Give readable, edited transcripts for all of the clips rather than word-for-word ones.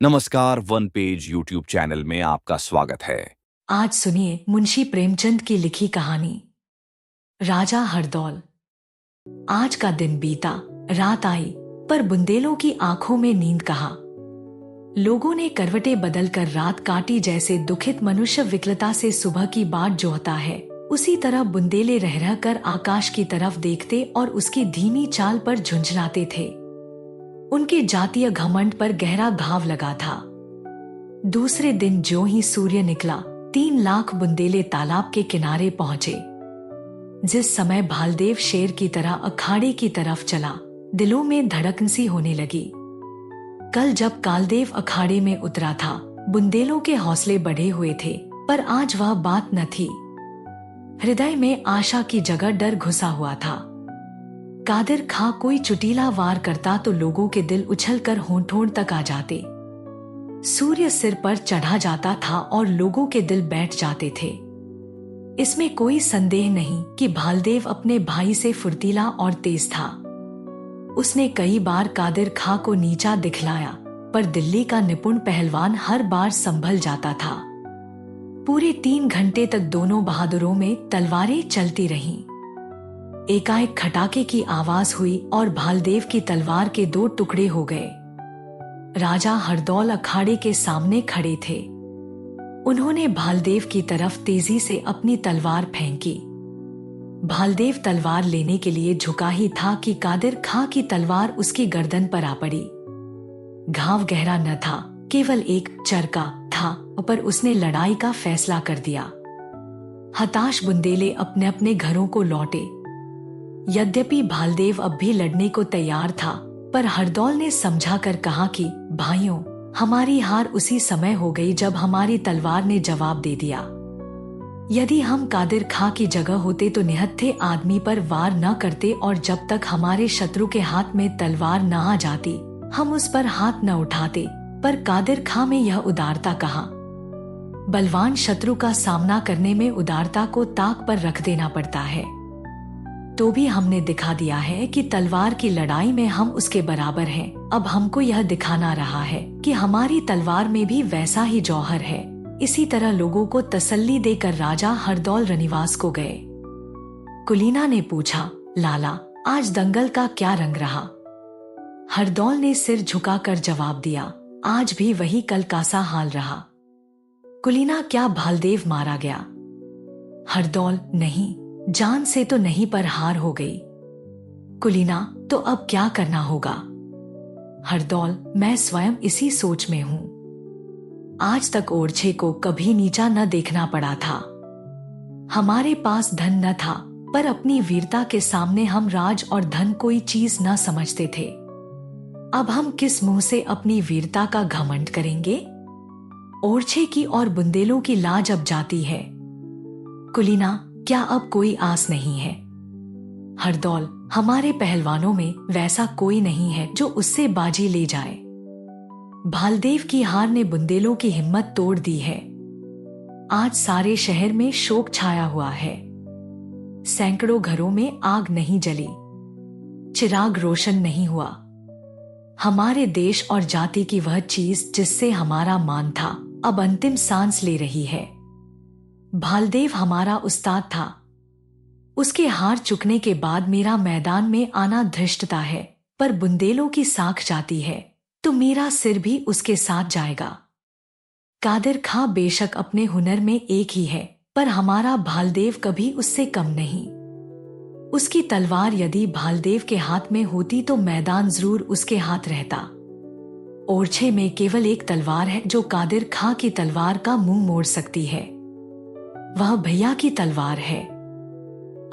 नमस्कार, one page YouTube channel में आपका स्वागत है। आज सुनिए मुंशी प्रेमचंद की लिखी कहानी राजा हरदौल। आज का दिन बीता, रात आई, पर बुंदेलों की आंखों में नींद कहाँ। लोगों ने करवटें बदलकर रात काटी। जैसे दुखित मनुष्य विकलता से सुबह की बाट जोहता है, उसी तरह बुंदेले रह रह कर आकाश की तरफ देखते और उसकी धीमी चाल पर झुंझलाते थे। उनके जातीय घमंड पर गहरा घाव लगा था। दूसरे दिन ज्यों ही सूर्य निकला, 3 लाख बुंदेले तालाब के किनारे पहुंचे। जिस समय भालदेव शेर की तरह अखाड़े की तरफ चला, दिलों में धड़कन सी होने लगी। कल जब कालदेव अखाड़े में उतरा था, बुंदेलों के हौसले बढ़े हुए थे, पर आज वह बात न थी। हृदय में आशा की जगह डर घुसा हुआ था। कादिर खां कोई चुटीला वार करता तो लोगों के दिल उछलकर होंठ-होंठ तक आ जाते। सूर्य सिर पर चढ़ा जाता था और लोगों के दिल बैठ जाते थे। इसमें कोई संदेह नहीं कि भालदेव अपने भाई से फुर्तीला और तेज था। उसने कई बार कादिर खां को नीचा दिखलाया, पर दिल्ली का निपुण पहलवान हर बार संभल जाता था। पूरे 3 घंटे तक दोनों बहादुरों में तलवारें चलती रहीं। एकाएक खटाके की आवाज हुई और भालदेव की तलवार के 2 टुकड़े हो गए। राजा हरदौल अखाड़े के सामने खड़े थे। उन्होंने भालदेव की तरफ तेजी से अपनी तलवार फेंकी। भालदेव तलवार लेने के लिए झुका ही था कि कादिर खां की तलवार उसकी गर्दन पर आ पड़ी। घाव गहरा न था, केवल एक चरका था, पर उसने लड़ाई का फैसला कर दिया। हताश बुंदेले अपने अपने घरों को लौटे। यद्यपि भालदेव अब भी लड़ने को तैयार था, पर हरदौल ने समझा कर कहा कि भाइयों, हमारी हार उसी समय हो गई जब हमारी तलवार ने जवाब दे दिया। यदि हम कादिर खां की जगह होते तो निहत्थे आदमी पर वार न करते, और जब तक हमारे शत्रु के हाथ में तलवार न आ जाती, हम उस पर हाथ न उठाते। पर कादिर खां में यह उदारता कहाँ। बलवान शत्रु का सामना करने में उदारता को ताक पर रख देना पड़ता है। तो भी हमने दिखा दिया है कि तलवार की लड़ाई में हम उसके बराबर हैं। अब हमको यह दिखाना रहा है कि हमारी तलवार में भी वैसा ही जौहर है। इसी तरह लोगों को तसल्ली देकर राजा हरदौल रनिवास को गए। कुलीना ने पूछा, लाला, आज दंगल का क्या रंग रहा? हरदौल ने सिर झुकाकर जवाब दिया, आज भी वही कल का सा हाल रहा। कुलीना, क्या भालदेव मारा गया? हरदौल, नहीं, जान से तो नहीं, पर हार हो गई। कुलीना, तो अब क्या करना होगा? हरदौल, मैं स्वयं इसी सोच में हूं। आज तक ओरछे को कभी नीचा न देखना पड़ा था। हमारे पास धन न था, पर अपनी वीरता के सामने हम राज और धन कोई चीज न समझते थे। अब हम किस मुंह से अपनी वीरता का घमंड करेंगे? ओरछे की और बुंदेलों की लाज अब जाती है। कुलीना, क्या अब कोई आस नहीं है? हरदौल, हमारे पहलवानों में वैसा कोई नहीं है जो उससे बाजी ले जाए। भालदेव की हार ने बुंदेलों की हिम्मत तोड़ दी है। आज सारे शहर में शोक छाया हुआ है। सैकड़ों घरों में आग नहीं जली, चिराग रोशन नहीं हुआ। हमारे देश और जाति की वह चीज जिससे हमारा मान था, अब अंतिम सांस ले रही है। भालदेव हमारा उस्ताद था। उसके हार चुकने के बाद मेरा मैदान में आना धृष्टता है, पर बुंदेलों की साख जाती है तो मेरा सिर भी उसके साथ जाएगा। कादिर खां बेशक अपने हुनर में एक ही है, पर हमारा भालदेव कभी उससे कम नहीं। उसकी तलवार यदि भालदेव के हाथ में होती तो मैदान जरूर उसके हाथ रहता। ओरछे में केवल एक तलवार है जो कादिर खां की तलवार का मुंह मोड़ सकती है। वह भैया की तलवार है।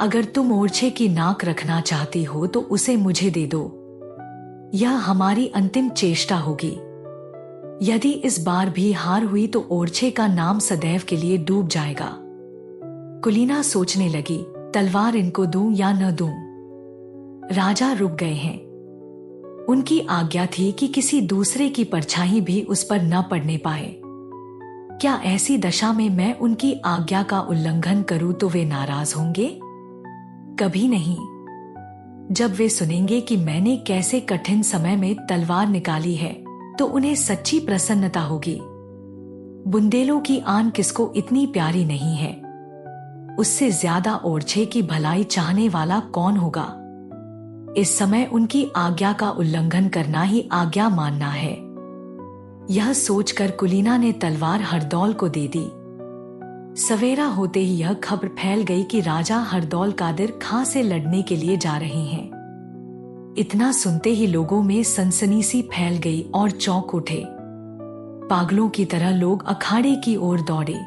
अगर तुम ओरछे की नाक रखना चाहती हो तो उसे मुझे दे दो। यह हमारी अंतिम चेष्टा होगी। यदि इस बार भी हार हुई तो ओरछे का नाम सदैव के लिए डूब जाएगा। कुलीना सोचने लगी, तलवार इनको दूं या न दूं। राजा रुक गए हैं। उनकी आज्ञा थी कि किसी दूसरे की परछाई भी उस पर न पड़ने पाए। क्या ऐसी दशा में मैं उनकी आज्ञा का उल्लंघन करूं तो वे नाराज होंगे? कभी नहीं। जब वे सुनेंगे कि मैंने कैसे कठिन समय में तलवार निकाली है, तो उन्हें सच्ची प्रसन्नता होगी। बुंदेलों की आन किसको इतनी प्यारी नहीं है? उससे ज्यादा ओरछे की भलाई चाहने वाला कौन होगा? इस समय उनकी आज्ञा का उल्लंघन करना ही आज्ञा मानना है। यह सोचकर कुलीना ने तलवार हरदौल को दे दी। सवेरा होते ही यह खबर फैल गई कि राजा हरदौल कादिर खां से लड़ने के लिए जा रहे हैं। इतना सुनते ही लोगों में सनसनी सी फैल गई और चौंक उठे। पागलों की तरह लोग अखाड़े की ओर दौड़े।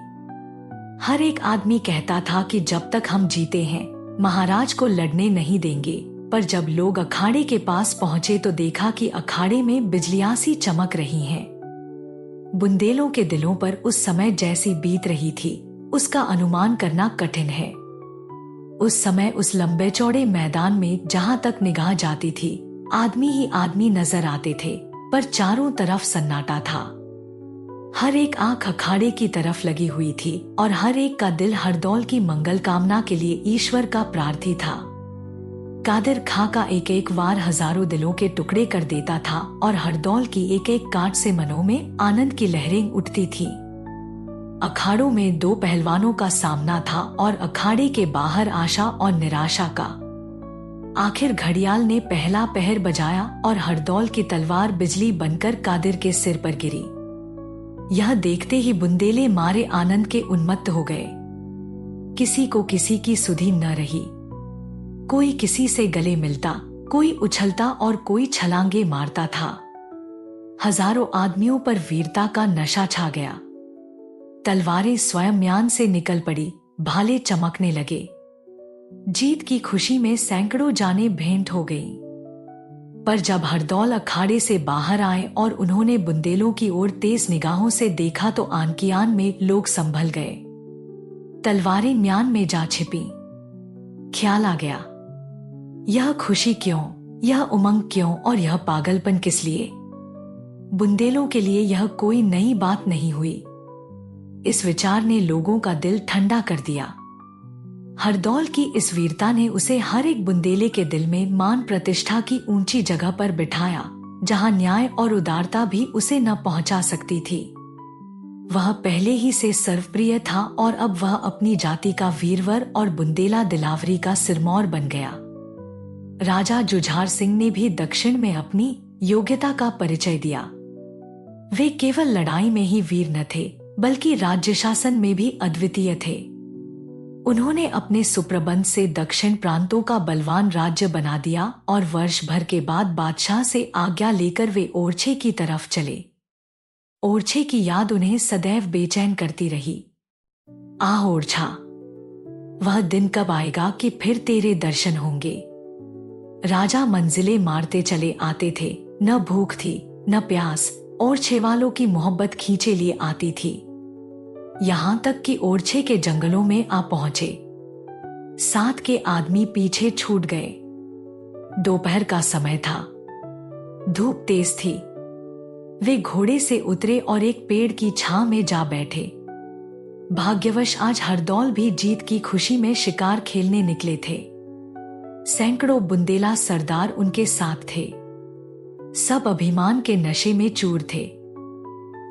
हर एक आदमी कहता था कि जब तक हम जीते हैं महाराज को लड़ने नहीं देंगे। पर जब लोग अखाड़े के पास पहुंचे तो देखा कि अखाड़े में बिजलियां सी चमक रही हैं। बुंदेलों के दिलों पर उस समय जैसी बीत रही थी उसका अनुमान करना कठिन है। उस समय उस लंबे चौड़े मैदान में जहां तक निगाह जाती थी आदमी ही आदमी नजर आते थे, पर चारों तरफ सन्नाटा था। हर एक आंख अखाड़े की तरफ लगी हुई थी और हर एक का दिल हरदौल की मंगल कामना के लिए ईश्वर का प्रार्थी था। कादिर खां का एक एक वार हजारों दिलों के टुकड़े कर देता था और हरदौल की एक एक काट से मनों में आनंद की लहरें उठती थी। अखाड़ों में दो पहलवानों का सामना था और अखाड़े के बाहर आशा और निराशा का। आखिर घड़ियाल ने पहला पहर बजाया और हरदौल की तलवार बिजली बनकर कादिर के सिर पर गिरी। यह देखते ही बुंदेले मारे आनंद के उन्मत्त हो गए। किसी को किसी की सुधि न रही। कोई किसी से गले मिलता, कोई उछलता और कोई छलांगे मारता था। हजारों आदमियों पर वीरता का नशा छा गया। तलवारें स्वयं म्यान से निकल पड़ी, भाले चमकने लगे। जीत की खुशी में सैकड़ों जानें भेंट हो गईं। पर जब हरदौल अखाड़े से बाहर आए और उन्होंने बुंदेलों की ओर तेज निगाहों से देखा तो आन की आन में लोग संभल गए। तलवारें म्यान में जा छिपी। ख्याल आ गया, यह खुशी क्यों, यह उमंग क्यों और यह पागलपन किस लिए? बुंदेलों के लिए यह कोई नई बात नहीं हुई। इस विचार ने लोगों का दिल ठंडा कर दिया। हरदौल की इस वीरता ने उसे हर एक बुंदेले के दिल में मान प्रतिष्ठा की ऊंची जगह पर बिठाया, जहां न्याय और उदारता भी उसे न पहुंचा सकती थी। वह पहले ही से सर्वप्रिय था और अब वह अपनी जाति का वीरवर और बुंदेला दिलावरी का सिरमौर बन गया। राजा जुझार सिंह ने भी दक्षिण में अपनी योग्यता का परिचय दिया। वे केवल लड़ाई में ही वीर न थे, बल्कि राज्य शासन में भी अद्वितीय थे। उन्होंने अपने सुप्रबंध से दक्षिण प्रांतों का बलवान राज्य बना दिया और वर्ष भर के बाद बादशाह से आज्ञा लेकर वे ओरछे की तरफ चले। ओरछे की याद उन्हें सदैव बेचैन करती रही। आह ओरछा, वह दिन कब आएगा कि फिर तेरे दर्शन होंगे। राजा मंजिलें मारते चले आते थे, न भूख थी न प्यास। ओरछे वालों की मोहब्बत खींचे लिए आती थी। यहां तक कि ओरछे के जंगलों में आ पहुंचे। साथ के आदमी पीछे छूट गए। दोपहर का समय था, धूप तेज थी। वे घोड़े से उतरे और एक पेड़ की छां में जा बैठे। भाग्यवश आज हरदौल भी जीत की खुशी में शिकार खेलने निकले थे। सैकड़ों बुंदेला सरदार उनके साथ थे। सब अभिमान के नशे में चूर थे।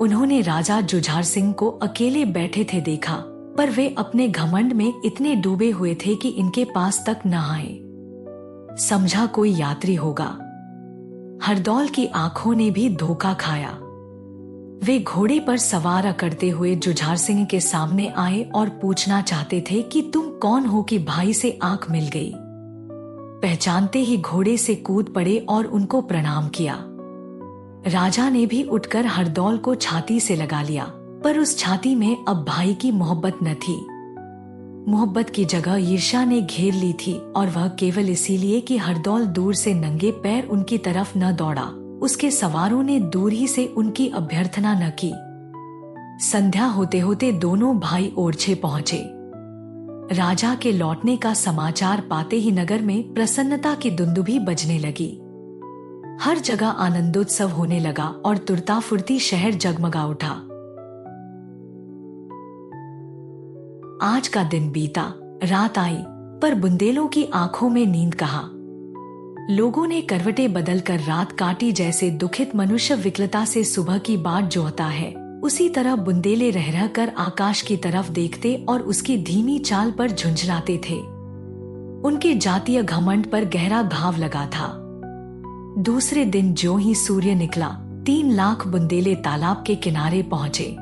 उन्होंने राजा जुझार सिंह को अकेले बैठे थे देखा, पर वे अपने घमंड में इतने डूबे हुए थे कि इनके पास तक न आए। समझा कोई यात्री होगा। हरदौल की आंखों ने भी धोखा खाया। वे घोड़े पर सवार करते हुए जुझार सिंह के सामने आए और पूछना चाहते थे कि तुम कौन हो कि भाई से आंख मिल गई। पहचानते ही घोड़े से कूद पड़े और उनको प्रणाम किया। राजा ने भी उठकर हरदौल को छाती से लगा लिया, पर उस छाती में अब भाई की मोहब्बत न थी। मोहब्बत की जगह ईर्ष्या ने घेर ली थी, और वह केवल इसीलिए कि हरदौल दूर से नंगे पैर उनकी तरफ न दौड़ा। उसके सवारों ने दूर ही से उनकी अभ्यर्थना न की। संध्या होते होते दोनों भाई ओरछे पहुंचे। राजा के लौटने का समाचार पाते ही नगर में प्रसन्नता की दुंदुभी बजने लगी। हर जगह आनंदोत्सव होने लगा और तुरता फुर्ती शहर जगमगा उठा। आज का दिन बीता, रात आई, पर बुंदेलों की आंखों में नींद कहाँ। लोगों ने करवटें बदलकर रात काटी। जैसे दुखित मनुष्य विकलता से सुबह की बाट जोहता है, उसी तरह बुंदेले रह रह कर आकाश की तरफ देखते और उसकी धीमी चाल पर झुंझलाते थे। उनके जातीय घमंड पर गहरा घाव लगा था। दूसरे दिन ज्यों ही सूर्य निकला, 3 लाख बुंदेले तालाब के किनारे पहुंचे।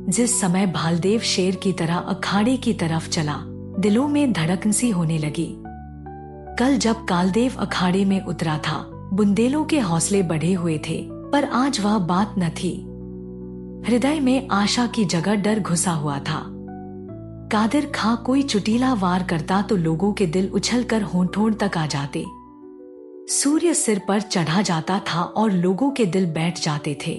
जिस समय भालदेव शेर की तरह अखाड़े की तरफ चला, दिलों में धड़कन सी होने लगी। कल जब कालदेव अखाड़े में उतरा था, बुंदेलों के हौसले बढ़े हुए थे, पर आज वह बात न थी। हृदय में आशा की जगह डर घुसा हुआ था। कादिर खां कोई चुटीला वार करता तो लोगों के दिल उछलकर होंठ तक आ जाते। सूर्य सिर पर चढ़ा जाता था और लोगों के दिल बैठ जाते थे।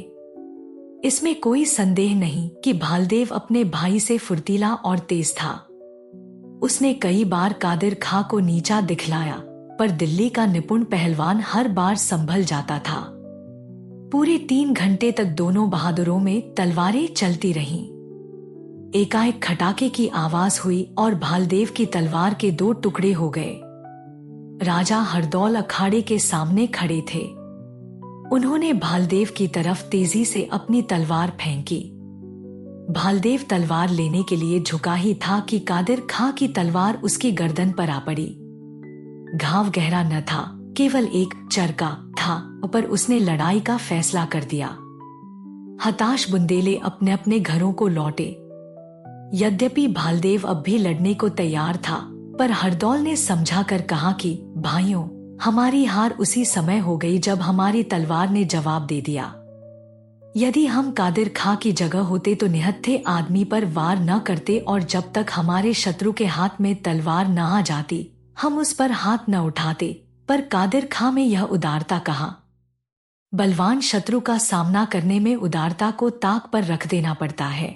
इसमें कोई संदेह नहीं कि भालदेव अपने भाई से फुर्तीला और तेज था। उसने कई बार कादिर खां को नीचा दिखलाया, पर दिल्ली का निपुण पहलवान हर बार संभल जाता था। पूरे 3 घंटे तक दोनों बहादुरों में तलवारें चलती रहीं। एकाएक खटाके की आवाज हुई और भालदेव की तलवार के 2 टुकड़े हो गए। राजा हरदौल अखाड़े के सामने खड़े थे। उन्होंने भालदेव की तरफ तेजी से अपनी तलवार फेंकी। भालदेव तलवार लेने के लिए झुका ही था कि कादिर खां की तलवार उसकी गर्दन पर आ पड़ी। घाव गहरा न था, केवल एक चरका था, पर उसने लड़ाई का फैसला कर दिया। हताश बुंदेले अपने अपने घरों को लौटे। यद्यपि भालदेव अब भी लड़ने को तैयार था, पर हरदौल ने समझा कर कहा कि भाइयों, हमारी हार उसी समय हो गई जब हमारी तलवार ने जवाब दे दिया। यदि हम कादिर खां की जगह होते तो निहत्थे आदमी पर वार न करते, और जब तक हमारे शत्रु के हाथ में तलवार न आ जाती, हम उस पर हाथ न उठाते। पर कादिर खां में यह उदारता कहाँ। बलवान शत्रु का सामना करने में उदारता को ताक पर रख देना पड़ता है।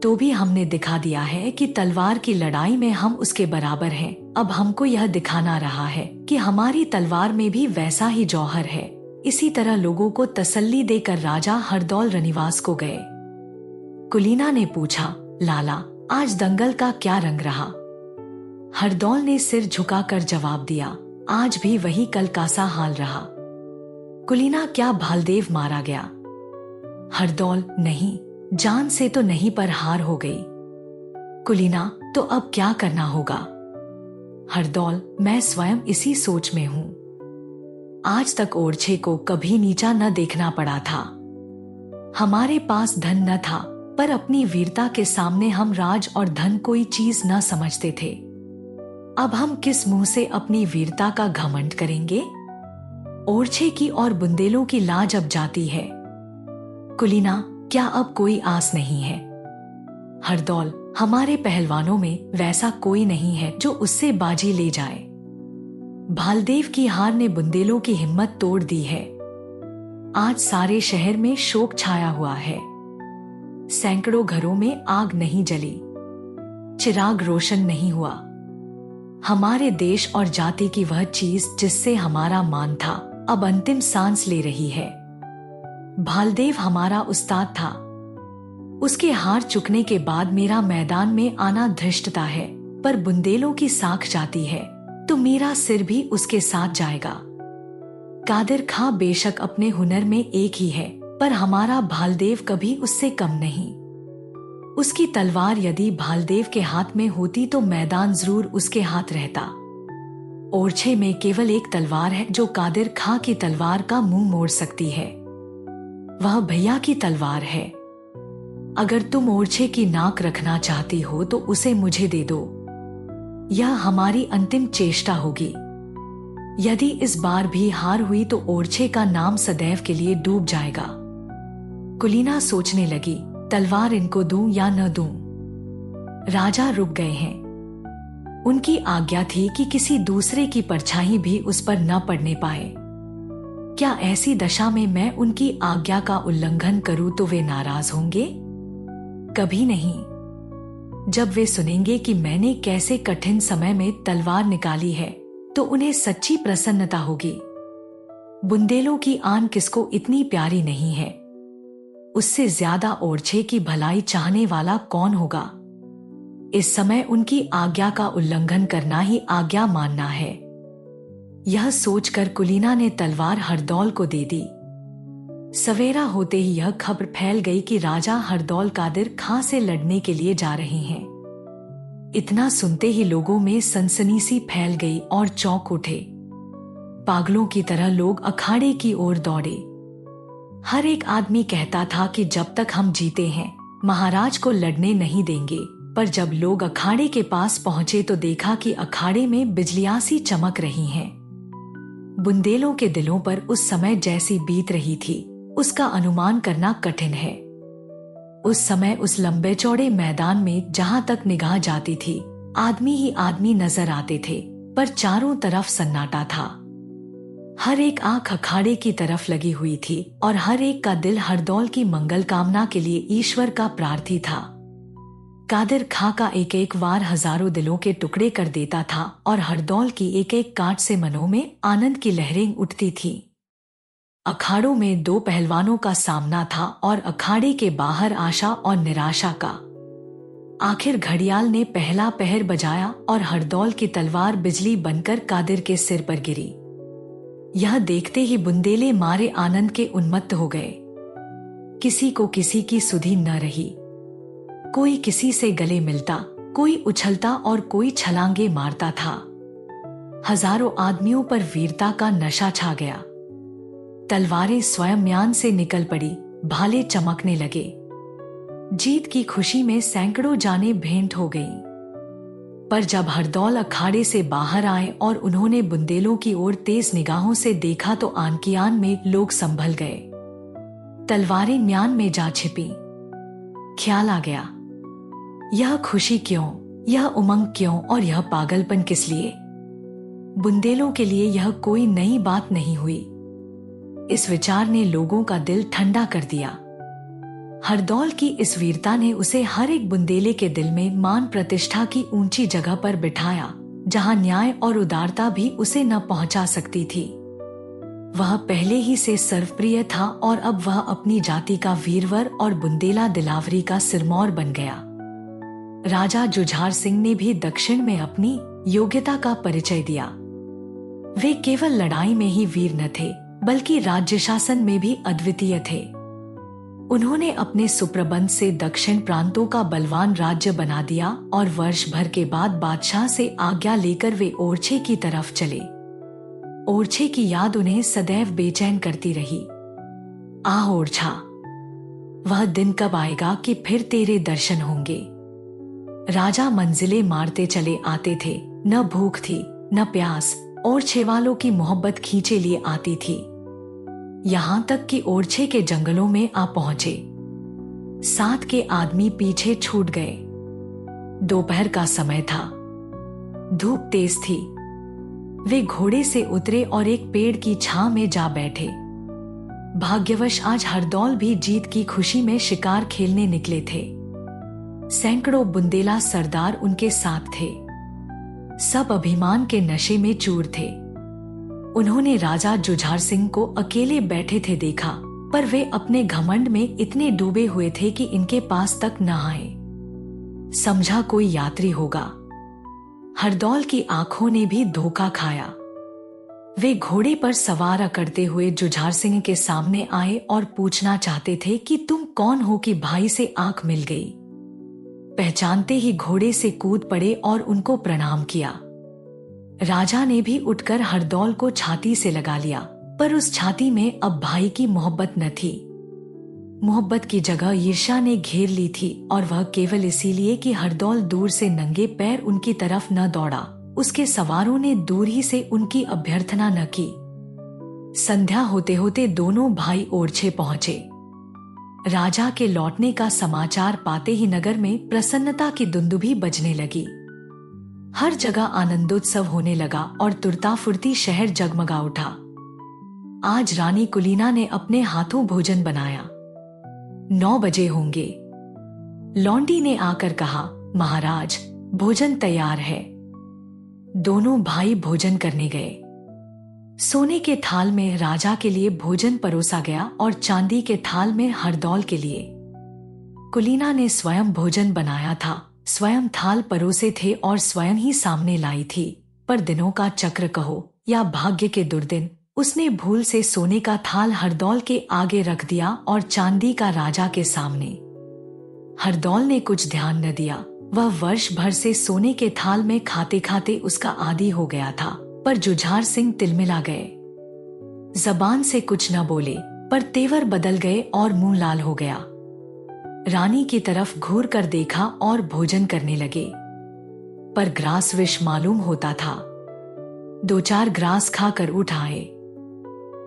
तो भी हमने दिखा दिया है कि तलवार की लड़ाई में हम उसके बराबर हैं। अब हमको यह दिखाना रहा है कि हमारी तलवार में भी वैसा ही जौहर है। इसी तरह लोगों को तसल्ली देकर राजा हरदौल रनिवास को गए। कुलीना ने पूछा, लाला, आज दंगल का क्या रंग रहा? हरदौल ने सिर झुकाकर जवाब दिया, आज भी वही कल का सा हाल रहा। कुलीना, क्या भालदेव मारा गया? हरदौल, नहीं, जान से तो नहीं, पर हार हो गई। कुलीना, तो अब क्या करना होगा? हरदौल, मैं स्वयं इसी सोच में हूं। आज तक ओरछे को कभी नीचा न देखना पड़ा था। हमारे पास धन न था, पर अपनी वीरता के सामने हम राज और धन कोई चीज न समझते थे। अब हम किस मुंह से अपनी वीरता का घमंड करेंगे? ओरछे की और बुंदेलों की लाज अब जाती है। कुलीना, क्या अब कोई आस नहीं है? हरदौल, हमारे पहलवानों में वैसा कोई नहीं है जो उससे बाजी ले जाए। भालदेव की हार ने बुंदेलों की हिम्मत तोड़ दी है। आज सारे शहर में शोक छाया हुआ है। सैकड़ों घरों में आग नहीं जली, चिराग रोशन नहीं हुआ। हमारे देश और जाति की वह चीज जिससे हमारा मान था, अब अंतिम सांस ले रही है। भालदेव हमारा उस्ताद था। उसके हार चुकने के बाद मेरा मैदान में आना धृष्टता है, पर बुंदेलों की साख जाती है तो मेरा सिर भी उसके साथ जाएगा। कादिर खां बेशक अपने हुनर में एक ही है, पर हमारा भालदेव कभी उससे कम नहीं। उसकी तलवार यदि भालदेव के हाथ में होती तो मैदान जरूर उसके हाथ रहता। ओरछे में केवल एक तलवार है जो कादिर खां की तलवार का मुंह मोड़ सकती है। वह भैया की तलवार है। अगर तुम ओरछे की नाक रखना चाहती हो तो उसे मुझे दे दो। यह हमारी अंतिम चेष्टा होगी। यदि इस बार भी हार हुई तो ओरछे का नाम सदैव के लिए डूब जाएगा। कुलीना सोचने लगी, तलवार इनको दूं या न दूं। राजा रुक गए हैं। उनकी आज्ञा थी कि किसी दूसरे की परछाई भी उस पर न पड़ने पाए। क्या ऐसी दशा में मैं उनकी आज्ञा का उल्लंघन करूं तो वे नाराज होंगे? कभी नहीं। जब वे सुनेंगे कि मैंने कैसे कठिन समय में तलवार निकाली है तो उन्हें सच्ची प्रसन्नता होगी। बुंदेलों की आन किसको इतनी प्यारी नहीं है? उससे ज्यादा ओरछे की भलाई चाहने वाला कौन होगा? इस समय उनकी आज्ञा का उल्लंघन करना ही आज्ञा मानना है। यह सोचकर कुलीना ने तलवार हरदौल को दे दी। सवेरा होते ही यह खबर फैल गई कि राजा हरदौल कादिर खां से लड़ने के लिए जा रहे हैं। इतना सुनते ही लोगों में सनसनी सी फैल गई और चौंक उठे। पागलों की तरह लोग अखाड़े की ओर दौड़े। हर एक आदमी कहता था कि जब तक हम जीते हैं महाराज को लड़ने नहीं देंगे। पर जब लोग अखाड़े के पास पहुंचे तो देखा कि अखाड़े में बिजलियां सी चमक रही हैं। बुंदेलों के दिलों पर उस समय जैसी बीत रही थी उसका अनुमान करना कठिन है। उस समय उस लंबे चौड़े मैदान में जहां तक निगाह जाती थी आदमी ही आदमी नजर आते थे, पर चारों तरफ सन्नाटा था। हर एक आंख अखाड़े की तरफ लगी हुई थी और हर एक का दिल हरदौल की मंगल कामना के लिए ईश्वर का प्रार्थी था। कादिर खां का एक एक वार हजारों दिलों के टुकड़े कर देता था और हरदौल की एक एक काट से मनों में आनंद की लहरें उठती थी। अखाड़ों में दो पहलवानों का सामना था और अखाड़े के बाहर आशा और निराशा का। आखिर घड़ियाल ने पहला पहर बजाया और हरदौल की तलवार बिजली बनकर कादिर के सिर पर गिरी। यह देखते ही बुंदेले मारे आनंद के उन्मत्त हो गए। किसी को किसी की सुधि न रही। कोई किसी से गले मिलता, कोई उछलता और कोई छलांगे मारता था। हजारों आदमियों पर वीरता का नशा छा गया। तलवारें स्वयं म्यान से निकल पड़ी, भाले चमकने लगे। जीत की खुशी में सैकड़ों जानें भेंट हो गईं। पर जब हरदौल अखाड़े से बाहर आए और उन्होंने बुंदेलों की ओर तेज निगाहों से देखा तो आन की आन में लोग संभल गए। तलवारें म्यान में जा छिपी। ख्याल आ गया, यह खुशी क्यों, यह उमंग क्यों और यह पागलपन किस लिए? बुंदेलों के लिए यह कोई नई बात नहीं हुई। इस विचार ने लोगों का दिल ठंडा कर दिया। हरदौल की इस वीरता ने उसे हर एक बुंदेले के दिल में मान प्रतिष्ठा की ऊंची जगह पर बिठाया, जहां न्याय और उदारता भी उसे न पहुंचा सकती थी। वह पहले ही से सर्वप्रिय था और अब वह अपनी जाति का वीरवर और बुंदेला दिलावरी का सिरमौर बन गया। राजा जुझार सिंह ने भी दक्षिण में अपनी योग्यता का परिचय दिया। वे केवल लड़ाई में ही वीर न थे, बल्कि राज्य शासन में भी अद्वितीय थे। उन्होंने अपने सुप्रबंध से दक्षिण प्रांतों का बलवान राज्य बना दिया और वर्ष भर के बाद बादशाह से आज्ञा लेकर वे ओरछे की तरफ चले। ओरछे की याद उन्हें सदैव बेचैन करती रही। आह ओरछा, वह दिन कब आएगा कि फिर तेरे दर्शन होंगे। राजा मंजिलें मारते चले आते थे, न भूख थी न प्यास। ओरछे वालों की मोहब्बत खींचे लिए आती थी। यहां तक कि ओरछे के जंगलों में आ पहुंचे। साथ के आदमी पीछे छूट गए। दोपहर का समय था, धूप तेज थी। वे घोड़े से उतरे और एक पेड़ की छां में जा बैठे। भाग्यवश आज हरदौल भी जीत की खुशी में शिकार खेलने निकले थे। सैकड़ों बुंदेला सरदार उनके साथ थे। सब अभिमान के नशे में चूर थे। उन्होंने राजा जुझार सिंह को अकेले बैठे थे देखा, पर वे अपने घमंड में इतने डूबे हुए थे कि इनके पास तक न आए। समझा कोई यात्री होगा। हरदौल की आंखों ने भी धोखा खाया। वे घोड़े पर सवार अकड़ते हुए जुझार सिंह के सामने आए और पूछना चाहते थे कि तुम कौन हो कि भाई से आंख मिल गई। पहचानते ही घोड़े से कूद पड़े और उनको प्रणाम किया। राजा ने भी उठकर हरदौल को छाती से लगा लिया, पर उस छाती में अब भाई की मोहब्बत न थी। मोहब्बत की जगह ईर्ष्या ने घेर ली थी, और वह केवल इसीलिए कि हरदौल दूर से नंगे पैर उनकी तरफ न दौड़ा। उसके सवारों ने दूर ही से उनकी अभ्यर्थना न की। संध्या होते होते दोनों भाई ओरछे पहुंचे। राजा के लौटने का समाचार पाते ही नगर में प्रसन्नता की दुंदुभी बजने लगी। हर जगह आनंदोत्सव होने लगा और तुरता फुर्ती शहर जगमगा उठा। आज रानी कुलीना ने अपने हाथों भोजन बनाया। 9 बजे होंगे। लौंडी ने आकर कहा, महाराज भोजन तैयार है। दोनों भाई भोजन करने गए। सोने के थाल में राजा के लिए भोजन परोसा गया और चांदी के थाल में हरदौल के लिए। कुलीना ने स्वयं भोजन बनाया था, स्वयं थाल परोसे थे और स्वयं ही सामने लाई थी। पर दिनों का चक्र कहो या भाग्य के दुर्दिन उसने भूल से सोने का थाल हरदौल के आगे रख दिया और चांदी का राजा के सामने। हरदौल ने कुछ ध्यान न दिया। वह वर्ष भर से सोने के थाल में खाते खाते उसका आदी हो गया था, पर जुझार सिंह तिलमिला गए। जबान से कुछ न बोले, पर तेवर बदल गए और मुंह लाल हो गया। रानी की तरफ घूर कर देखा और भोजन करने लगे, पर ग्रास विष मालूम होता था। 2-4 ग्रास खाकर उठ आए।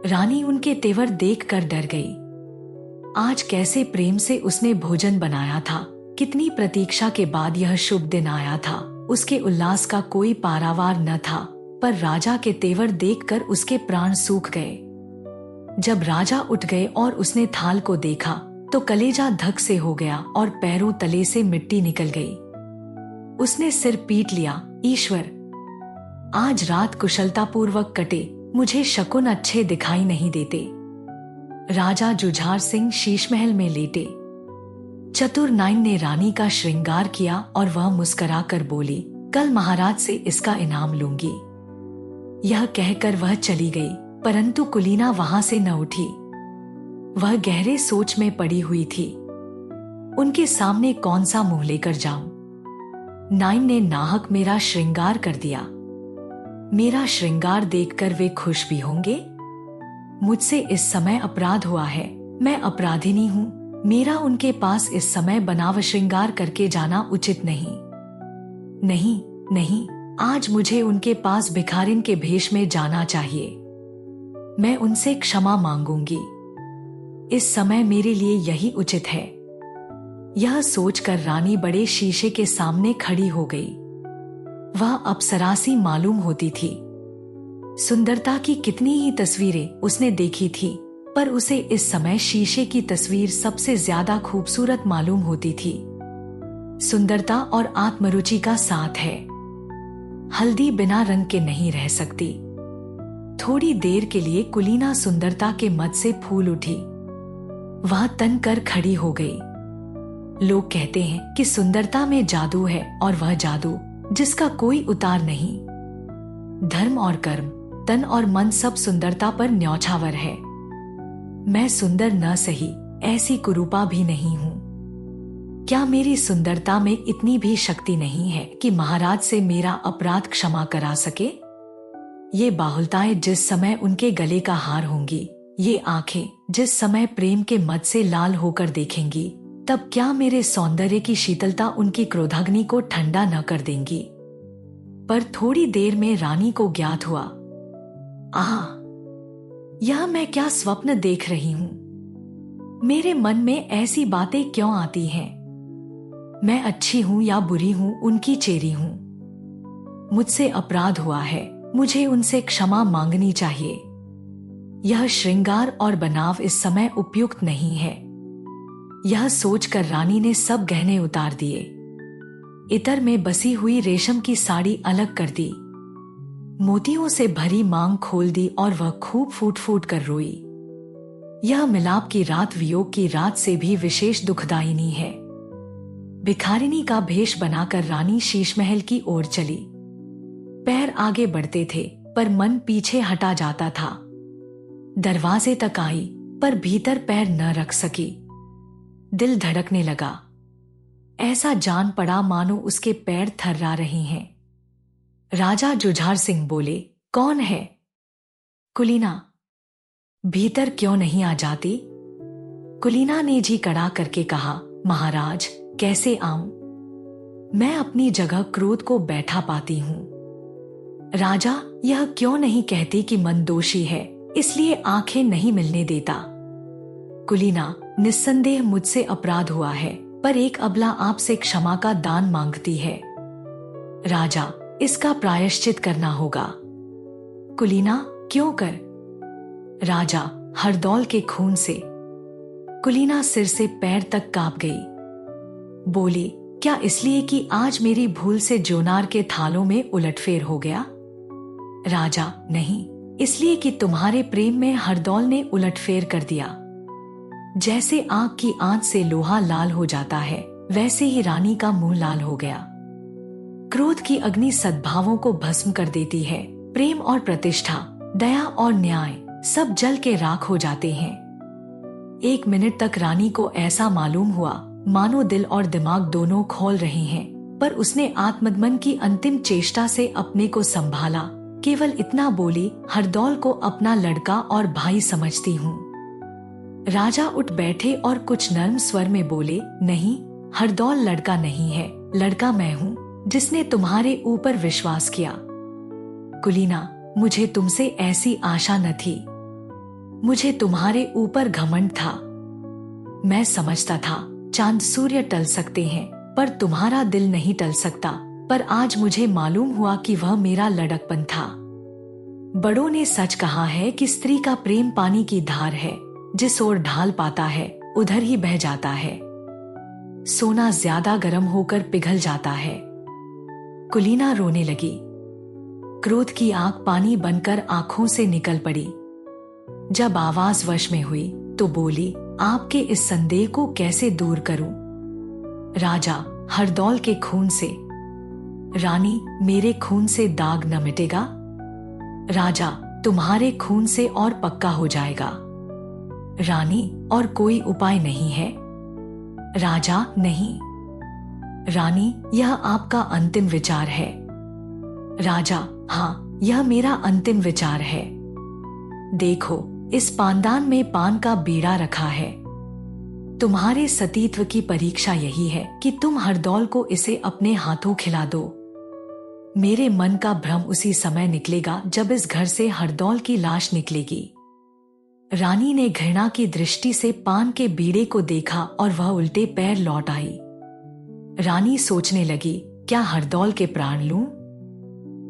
रानी उनके तेवर देखकर डर गई। आज कैसे प्रेम से उसने भोजन बनाया था, कितनी प्रतीक्षा के बाद यह शुभ दिन आया था। उसके उल्लास का कोई पारावार न था, पर राजा के तेवर देखकर उसके प्राण सूख गए। जब राजा उठ गए और उसने थाल को देखा तो कलेजा धक से हो गया और पैरों तले से मिट्टी निकल गई। उसने सिर पीट लिया, ईश्वर, आज रात कुशलतापूर्वक कटे, मुझे शकुन अच्छे दिखाई नहीं देते। राजा जुझार सिंह शीशमहल में लेटे। चतुर नाइन ने रानी का श्रृंगार किया और वह मुस्कुराकर बोली, कल महाराज से इसका इनाम लूंगी। यह कहकर वह चली गई, परंतु कुलीना वहां से न उठी। वह गहरे सोच में पड़ी हुई थी। उनके सामने कौन सा मुंह लेकर जाऊं। नाइन ने नाहक मेरा श्रृंगार कर दिया। मेरा श्रृंगार देखकर वे खुश भी होंगे। मुझसे इस समय अपराध हुआ है, मैं अपराधिनी हूं। मेरा उनके पास इस समय बनाव श्रृंगार करके जाना उचित नहीं। नहीं नहीं, आज मुझे उनके पास भिखारिन के भेष में जाना चाहिए। मैं उनसे क्षमा मांगूंगी। इस समय मेरे लिए यही उचित है। यह सोचकर रानी बड़े शीशे के सामने खड़ी हो गई। वह अप्सरासी मालूम होती थी। सुंदरता की कितनी ही तस्वीरें उसने देखी थी, पर उसे इस समय शीशे की तस्वीर सबसे ज्यादा खूबसूरत मालूम होती थी। सुंदरता और आत्मरुचि का साथ है। हल्दी बिना रंग के नहीं रह सकती। थोड़ी देर के लिए कुलीना सुंदरता के मद से फूल उठी। वह तन कर खड़ी हो गई। लोग कहते हैं कि सुंदरता में जादू है, और वह जादू जिसका कोई उतार नहीं। धर्म और कर्म, तन और मन सब सुंदरता पर न्यौछावर है। मैं सुंदर न सही, ऐसी कुरूपा भी नहीं हूं। क्या मेरी सुंदरता में इतनी भी शक्ति नहीं है कि महाराज से मेरा अपराध क्षमा करा सके? ये बाहुलताएं जिस समय उनके गले का हार होंगी, ये आंखें जिस समय प्रेम के मद से लाल होकर देखेंगी, तब क्या मेरे सौंदर्य की शीतलता उनकी क्रोधाग्नि को ठंडा न कर देंगी? पर थोड़ी देर में रानी को ज्ञात हुआ, आह, यह मैं क्या स्वप्न देख रही हूं? मेरे मन में ऐसी बातें क्यों आती हैं? मैं अच्छी हूं या बुरी हूं, उनकी चेरी हूं। मुझसे अपराध हुआ है, मुझे उनसे क्षमा मांगनी चाहिए। यह श्रृंगार और बनाव इस समय उपयुक्त नहीं है। यह सोचकर रानी ने सब गहने उतार दिए। इतर में बसी हुई रेशम की साड़ी अलग कर दी। मोतियों से भरी मांग खोल दी और वह खूब फूट फूट कर रोई। यह मिलाप की रात वियोग की रात से भी विशेष दुखदायिनी है। भिखारिनी का भेष बनाकर रानी शीशमहल की ओर चली। पैर आगे बढ़ते थे, पर मन पीछे हटा जाता था। दरवाजे तक आई, पर भीतर पैर न रख सकी। दिल धड़कने लगा। ऐसा जान पड़ा मानो उसके पैर थर्रा रहे हैं। राजा जुझार सिंह बोले, कौन है? कुलीना, भीतर क्यों नहीं आ जाती? कुलीना ने जी कड़ा करके कहा, महाराज, कैसे आऊं? मैं अपनी जगह क्रोध को बैठा पाती हूं। राजा यह क्यों नहीं कहती कि मन दोषी है, इसलिए आंखें नहीं मिलने देता? कुलीना, निस्संदेह मुझसे अपराध हुआ है, पर एक अबला आपसे क्षमा का दान मांगती है। राजा, इसका प्रायश्चित करना होगा। कुलीना, क्यों कर? राजा, हरदौल के खून से। कुलीना सिर से पैर तक कांप गई। बोली, क्या इसलिए कि आज मेरी भूल से जोनार के थालों में उलटफेर हो गया? राजा, नहीं, इसलिए कि तुम्हारे प्रेम में हरदौल ने उलटफेर कर दिया। जैसे आग की आंच से लोहा लाल हो जाता है, वैसे ही रानी का मुंह लाल हो गया। क्रोध की अग्नि सद्भावों को भस्म कर देती है, प्रेम और प्रतिष्ठा, दया और न्याय सब जल के राख हो जाते हैं। 1 मिनट तक रानी को ऐसा मालूम हुआ मानो दिल और दिमाग दोनों खोल रहे हैं, पर उसने आत्मदमन की अंतिम चेष्टा से अपने को संभाला। केवल इतना बोली, हरदौल को अपना लड़का और भाई समझती हूँ। राजा उठ बैठे और कुछ नर्म स्वर में बोले, नहीं, हरदौल लड़का नहीं है, लड़का मैं हूँ जिसने तुम्हारे ऊपर विश्वास किया। कुलीना, मुझे तुमसे ऐसी आशा न थी। मुझे तुम्हारे ऊपर घमंड था। मैं समझता था चांद सूर्य टल सकते हैं, पर तुम्हारा दिल नहीं टल सकता। पर आज मुझे मालूम हुआ कि वह मेरा लड़कपन था। बड़ों ने सच कहा है कि स्त्री का प्रेम पानी की धार है, जिस ओर ढाल पाता है उधर ही बह जाता है। सोना ज्यादा गर्म होकर पिघल जाता है। कुलीना रोने लगी। क्रोध की आग पानी बनकर आंखों से निकल पड़ी। जब आवाज वश में हुई तो बोली, आपके इस संदेह को कैसे दूर करूं? राजा, हरदौल के खून से। रानी, मेरे खून से दाग न मिटेगा। राजा, तुम्हारे खून से और पक्का हो जाएगा। रानी, और कोई उपाय नहीं है? राजा, नहीं। रानी, यह आपका अंतिम विचार है। राजा, हाँ, यह मेरा अंतिम विचार है। देखो, इस पानदान में पान का बीड़ा रखा है। तुम्हारे सतीत्व की परीक्षा यही है कि तुम हरदौल को इसे अपने हाथों खिला दो। मेरे मन का भ्रम उसी समय निकलेगा जब इस घर से हरदौल की लाश निकलेगी। रानी ने घृणा की दृष्टि से पान के बीड़े को देखा और वह उल्टे पैर लौट आई। रानी सोचने लगी, क्या हरदौल के प्राण लूं?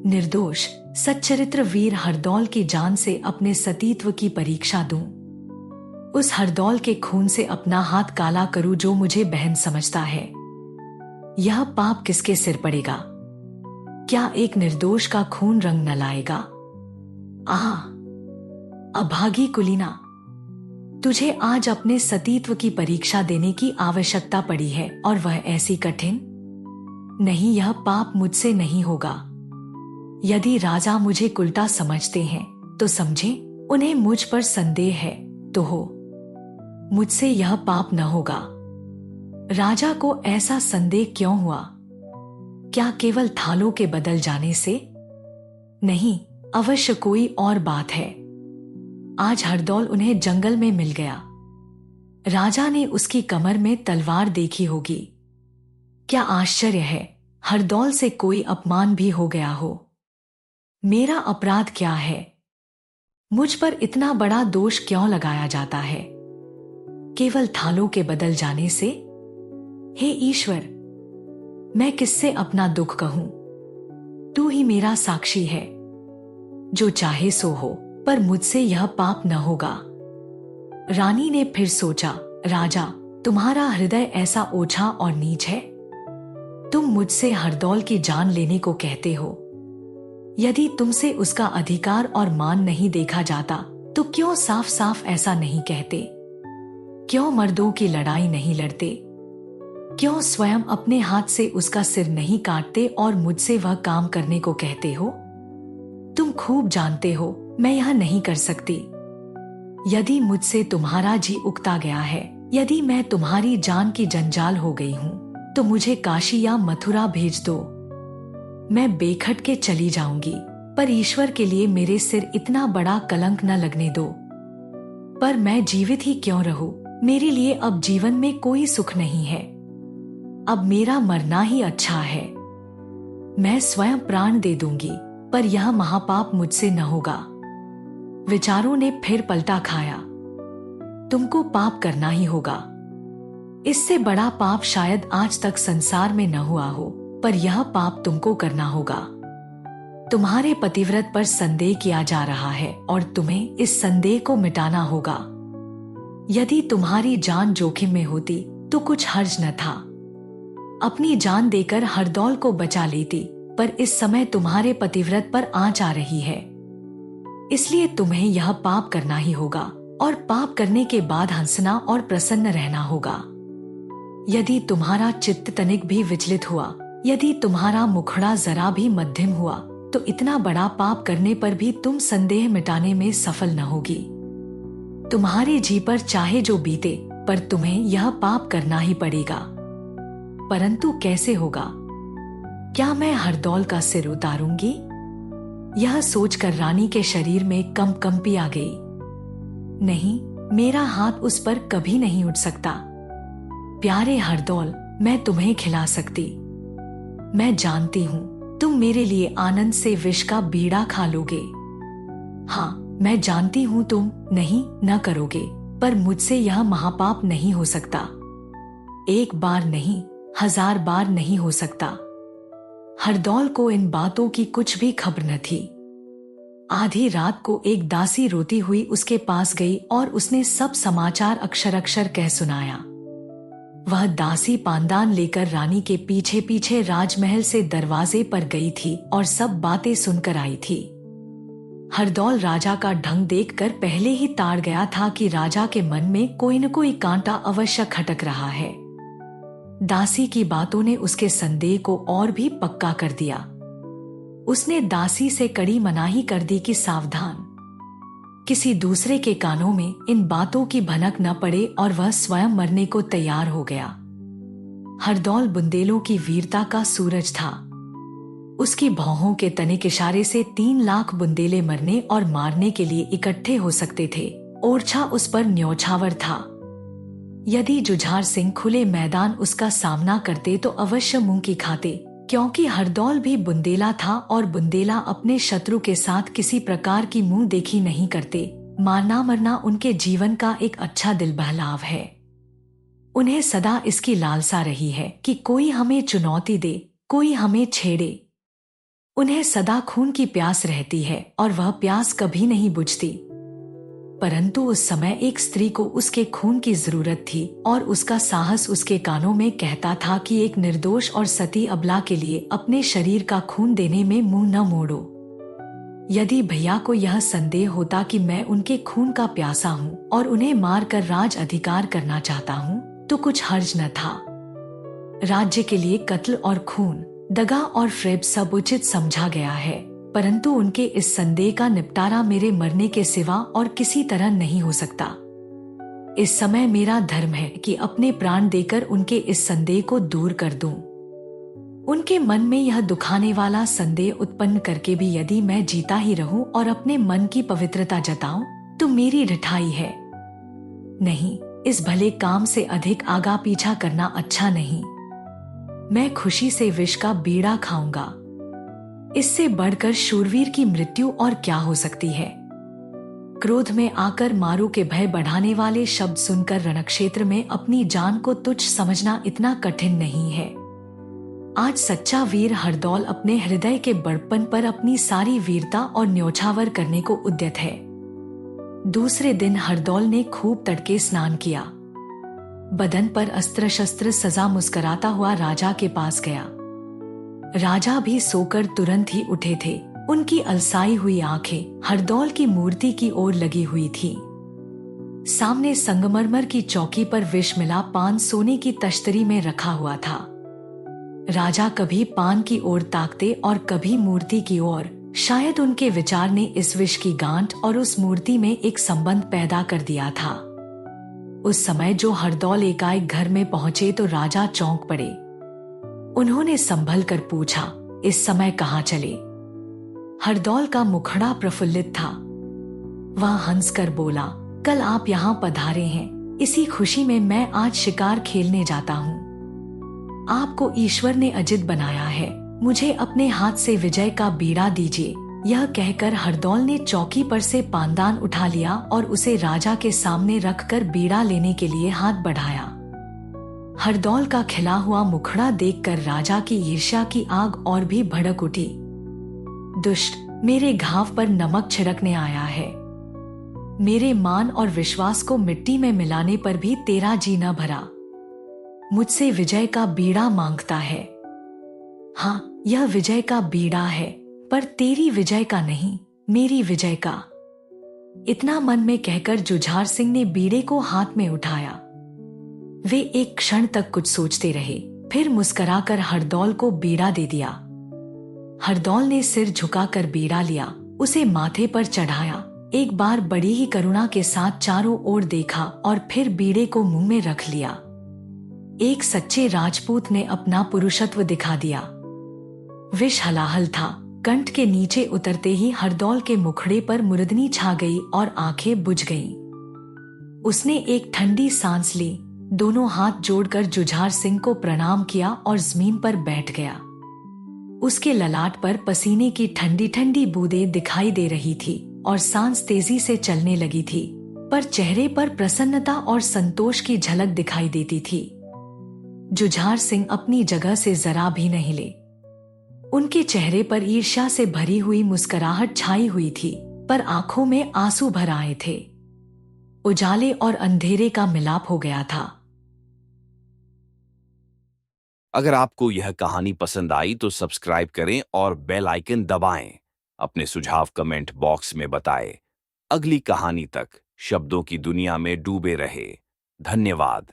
निर्दोष सच्चरित्र वीर हरदौल की जान से अपने सतीत्व की परीक्षा दूं। उस हरदौल के खून से अपना हाथ काला करूं जो मुझे बहन समझता है। यह पाप किसके सिर पड़ेगा? क्या एक निर्दोष का खून रंग न लाएगा? आह, अभागी कुलीना, तुझे आज अपने सतीत्व की परीक्षा देने की आवश्यकता पड़ी है, और वह ऐसी कठिन? नहीं, यह पाप मुझसे नहीं होगा। यदि राजा मुझे उल्टा समझते हैं तो समझे, उन्हें मुझ पर संदेह है तो हो। मुझसे यह पाप न होगा। राजा को ऐसा संदेह क्यों हुआ? क्या केवल थालों के बदल जाने से? नहीं, अवश्य कोई और बात है। आज हरदौल उन्हें जंगल में मिल गया। राजा ने उसकी कमर में तलवार देखी होगी। क्या आश्चर्य है, हरदौल से कोई अपमान भी हो गया हो। मेरा अपराध क्या है? मुझ पर इतना बड़ा दोष क्यों लगाया जाता है? केवल थालों के बदल जाने से? हे ईश्वर, मैं किससे अपना दुख कहूं? तू ही मेरा साक्षी है। जो चाहे सो हो, पर मुझसे यह पाप न होगा। रानी ने फिर सोचा, राजा, तुम्हारा हृदय ऐसा ओछा और नीच है? तुम मुझसे हरदौल की जान लेने को कहते हो। यदि तुमसे उसका अधिकार और मान नहीं देखा जाता तो क्यों साफ साफ ऐसा नहीं कहते? क्यों मर्दों की लड़ाई नहीं लड़ते? क्यों स्वयं अपने हाथ से उसका सिर नहीं काटते और मुझसे वह काम करने को कहते हो? तुम खूब जानते हो मैं यह नहीं कर सकती। यदि मुझसे तुम्हारा जी उकता गया है, यदि मैं तुम्हारी जान की जंजाल हो गई हूँ, तो मुझे काशी या मथुरा भेज दो। मैं बेखट के चली जाऊंगी, पर ईश्वर के लिए मेरे सिर इतना बड़ा कलंक न लगने दो। पर मैं जीवित ही क्यों रहूं? मेरे लिए अब जीवन में कोई सुख नहीं है। अब मेरा मरना ही अच्छा है। मैं स्वयं प्राण दे दूंगी, पर यह महापाप मुझसे न होगा। विचारों ने फिर पलटा खाया। तुमको पाप करना ही होगा। इससे बड़ा पाप शायद आज तक संसार में न हुआ हो, पर यह पाप तुमको करना होगा। तुम्हारे पतिव्रत पर संदेह किया जा रहा है और तुम्हें इस संदेह को मिटाना होगा। यदि तुम्हारी जान जोखिम में होती तो कुछ हर्ज न था। अपनी जान देकर हरदौल को बचा लेती, पर इस समय तुम्हारे पतिव्रत पर आंच आ रही है। इसलिए तुम्हें यह पाप करना ही होगा, और पाप करने के बाद हंसना और प्रसन्न रहना होगा। यदि तुम्हारा चित्त तनिक भी विचलित हुआ, यदि तुम्हारा मुखड़ा जरा भी मध्यम हुआ, तो इतना बड़ा पाप करने पर भी तुम संदेह मिटाने में सफल न होगी। तुम्हारे जी पर चाहे जो बीते, पर तुम्हें यह पाप करना ही पड़ेगा। परंतु कैसे होगा? क्या मैं हरदौल का सिर उतारूंगी? यह सोचकर रानी के शरीर में कंपी आ गई। नहीं, मेरा हाथ उस पर कभी नहीं उठ सकता। प्यारे हरदौल, मैं तुम्हें खिला सकती। मैं जानती हूं तुम मेरे लिए आनंद से विष का बीड़ा खा लोगे। हाँ, मैं जानती हूं तुम नहीं न करोगे, पर मुझसे यह महापाप नहीं हो सकता। एक बार नहीं, 1000 बार नहीं हो सकता। हरदौल को इन बातों की कुछ भी खबर न थी। आधी रात को एक दासी रोती हुई उसके पास गई और उसने सब समाचार अक्षर अक्षर कह सुनाया। वह दासी पानदान लेकर रानी के पीछे पीछे राजमहल से दरवाजे पर गई थी और सब बातें सुनकर आई थी। हरदौल राजा का ढंग देखकर पहले ही ताड़ गया था कि राजा के मन में कोई न कोई कांटा अवश्य खटक रहा है। दासी की बातों ने उसके संदेह को और भी पक्का कर दिया। उसने दासी से कड़ी मनाही कर दी कि सावधान, किसी दूसरे के कानों में इन बातों की भनक न पड़े, और वह स्वयं मरने को तैयार हो गया। हरदौल बुंदेलों की वीरता का सूरज था। उसकी भौहों के तनिक इशारे से 3 लाख बुंदेले मरने और मारने के लिए इकट्ठे हो सकते थे। ओरछा उस पर न्यौछावर था। यदि जुझार सिंह खुले मैदान उसका सामना करते तो अवश्य मुंह की खाते, क्योंकि हरदौल भी बुंदेला था और बुंदेला अपने शत्रु के साथ किसी प्रकार की मुंह देखी नहीं करते। मारना मरना उनके जीवन का एक अच्छा दिल बहलाव है। उन्हें सदा इसकी लालसा रही है कि कोई हमें चुनौती दे, कोई हमें छेड़े। उन्हें सदा खून की प्यास रहती है और वह प्यास कभी नहीं बुझती। परंतु उस समय एक स्त्री को उसके खून की जरूरत थी और उसका साहस उसके कानों में कहता था कि एक निर्दोष और सती अबला के लिए अपने शरीर का खून देने में मुंह न मोड़ो। यदि भैया को यह संदेह होता कि मैं उनके खून का प्यासा हूँ और उन्हें मारकर राज अधिकार करना चाहता हूँ, तो कुछ हर्ज न था। राज्य के लिए कत्ल और खून, दगा और फ्रेब सब उचित समझा गया है, परंतु उनके इस संदेह का निपटारा मेरे मरने के सिवा और किसी तरह नहीं हो सकता। इस समय मेरा धर्म है कि अपने प्राण देकर उनके इस संदेह को दूर कर दूं। उनके मन में यह दुखाने वाला संदेह उत्पन्न करके भी यदि मैं जीता ही रहूं और अपने मन की पवित्रता जताऊं, तो मेरी रिठाई है। नहीं, इस भले काम से अधिक आगा पीछा करना अच्छा नहीं। मैं खुशी से विष का बीड़ा खाऊंगा। इससे बढ़कर शूरवीर की मृत्यु और क्या हो सकती है। क्रोध में आकर मारू के भय बढ़ाने वाले शब्द सुनकर रणक्षेत्र में अपनी जान को तुच्छ समझना इतना कठिन नहीं है। आज सच्चा वीर हरदौल अपने हृदय के बड़पन पर अपनी सारी वीरता और न्यौछावर करने को उद्यत है। दूसरे दिन हरदौल ने खूब तड़के स्नान किया। बदन पर अस्त्र शस्त्र सजा मुस्कुराता हुआ राजा के पास गया। राजा भी सोकर तुरंत ही उठे थे। उनकी अलसाई हुई आंखें हरदौल की मूर्ति की ओर लगी हुई थी। सामने संगमरमर की चौकी पर विष मिला पान सोने की तश्तरी में रखा हुआ था। राजा कभी पान की ओर ताकते और कभी मूर्ति की ओर। शायद उनके विचार ने इस विष की गांठ और उस मूर्ति में एक संबंध पैदा कर दिया था। उस समय जो हरदौल एकाएक घर में पहुंचे तो राजा चौंक पड़े। उन्होंने संभल कर पूछा, इस समय कहाँ चले? हरदौल का मुखड़ा प्रफुल्लित था। वह हंसकर बोला, कल आप यहाँ पधारे हैं, इसी खुशी में मैं आज शिकार खेलने जाता हूँ। आपको ईश्वर ने अजित बनाया है, मुझे अपने हाथ से विजय का बीड़ा दीजिए। यह कहकर हरदौल ने चौकी पर से पानदान उठा लिया और उसे राजा के सामने रखकर बीड़ा लेने के लिए हाथ बढ़ाया। हरदौल का खिला हुआ मुखड़ा देखकर राजा की ईर्ष्या की आग और भी भड़क उठी। दुष्ट, मेरे घाव पर नमक छिड़कने आया है। मेरे मान और विश्वास को मिट्टी में मिलाने पर भी तेरा जी न भरा। मुझसे विजय का बीड़ा मांगता है। हाँ, यह विजय का बीड़ा है, पर तेरी विजय का नहीं, मेरी विजय का। इतना मन में कहकर जुझार सिंह ने बीड़े को हाथ में उठाया। वे एक क्षण तक कुछ सोचते रहे, फिर मुस्कुराकर हरदौल को बीड़ा दे दिया। हरदौल ने सिर झुकाकर बीड़ा लिया, उसे माथे पर चढ़ाया, एक बार बड़ी ही करुणा के साथ चारों ओर देखा और फिर बीड़े को मुंह में रख लिया। एक सच्चे राजपूत ने अपना पुरुषत्व दिखा दिया। विष हलाहल था। कंठ के नीचे उतरते ही हरदौल के मुखड़े पर मुरदनी छा गई और आंखें बुझ गईं। उसने एक ठंडी सांस ली, दोनों हाथ जोड़कर जुझार सिंह को प्रणाम किया और जमीन पर बैठ गया। उसके ललाट पर पसीने की ठंडी ठंडी बूंदें दिखाई दे रही थी और सांस तेजी से चलने लगी थी, पर चेहरे पर प्रसन्नता और संतोष की झलक दिखाई देती थी। जुझार सिंह अपनी जगह से जरा भी नहीं हिले। उनके चेहरे पर ईर्ष्या से भरी हुई मुस्कुराहट छाई हुई थी, पर आंखों में आंसू भर आए थे। उजाले और अंधेरे का मिलाप हो गया था। अगर आपको यह कहानी पसंद आई तो सब्सक्राइब करें और बेल आइकन दबाएं। अपने सुझाव कमेंट बॉक्स में बताएं। अगली कहानी तक शब्दों की दुनिया में डूबे रहे। धन्यवाद।